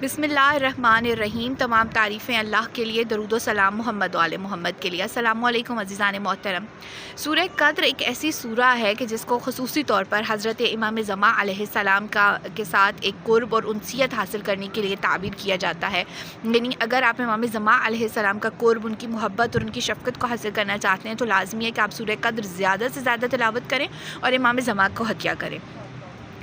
बिस्मिल्लाहिर्रहमानिर्रहीम। तमाम तारीफ़ें अल्लाह के लिए, दरूद व सलाम मोहम्मद वाले मोहम्मद के लिए। अस्सलामु अलैकुम अज़ीज़ान मोहतरम। सूरह कद्र एक ऐसी सूरा है कि जिसको ख़ुसूसी तौर पर हज़रत इमाम ज़मा अलैहिस्सलाम के साथ एक क़ुर्ब और उनसियत हासिल करने के लिए ताबीर किया जाता है। यानी अगर आप इमाम ज़मा अलैहिस्सलाम का क़ुर्ब, उनकी मोहब्बत और उनकी शफ़क़त को हासिल करना चाहते हैं तो लाज़मी है कि आप सूरह कद्र ज़्यादा से ज़्यादा तिलावत करें और इमाम ज़मा को हत्या करें।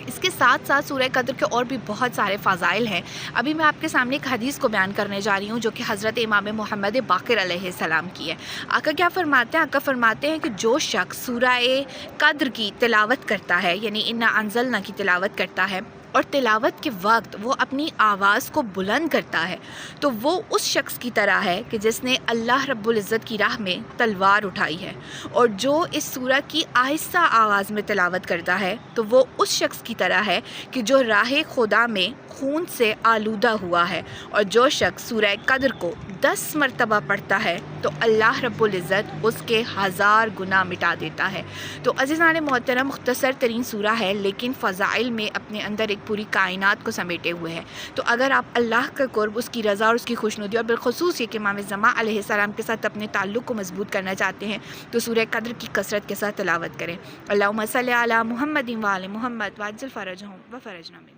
इसके साथ साथ सूरह कद्र के और भी बहुत सारे फ़ज़ाइल हैं। अभी मैं आपके सामने एक हदीस को बयान करने जा रही हूँ जो कि हज़रत इमाम मोहम्मद बाक़िर अलैहिस्सलाम की है। आका क्या फ़रमाते हैं? आका फ़रमाते हैं कि जो शख्स सूरह कद्र की तिलावत करता है, यानी इन्ना अंज़लना की तिलावत करता है और तिलावत के वक्त वो अपनी आवाज़ को बुलंद करता है, तो वो उस शख्स की तरह है कि जिसने अल्लाह रब्बुल इज़्ज़त की राह में तलवार उठाई है। और जो इस सूरह की आहिस्ता आवाज़ में तिलावत करता है तो वो उस शख्स की तरह है कि जो राह खुदा में खून से आलूदा हुआ है। और जो शख्स सूरह कद्र को 10 मरतबा पढ़ता है तो अल्लाह रब्बुल इज़्ज़त उसके 1000 गुनाह मिटा देता है। तो अज़ीज़ान मोहतरम, मुख्तसर तरीन सूरा है लेकिन फ़ज़ाइल में अपने अंदर एक पूरी कायनात को समेटे हुए है। तो अगर आप अल्लाह का क़ुर्ब, उसकी रज़ा और उसकी खुशनुदी और बिलख़ुसूस ये कि इमाम ज़मा अलैहिस्सलाम के साथ अपने ताल्लुक़ को मज़बूत करना चाहते हैं तो सूरह कद्र की कसरत के साथ तिलावत करें। अल्लाहुम्मा सल्लि अला मुहम्मदिन व आले मुहम्मद वअज्जिल फ़रजहुम व फ़रजना मिन।